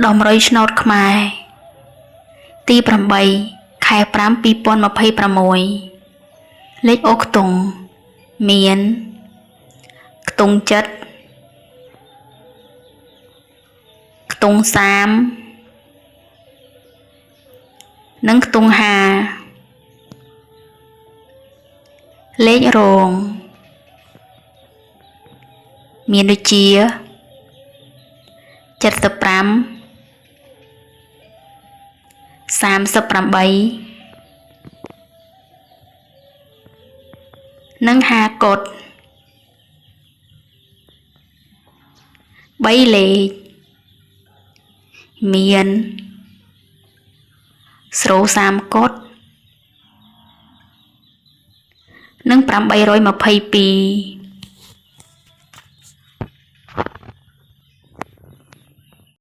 ដំរីឆ្នោតខ្មែរទី8ខែ5 2026លេខអូខ្ទង់មានខ្ទង់7ខ្ទង់30និងខ្ទង់50លេខរងមានដូចជា75 38និង50កុដ3លេខមាន30កុដនិង822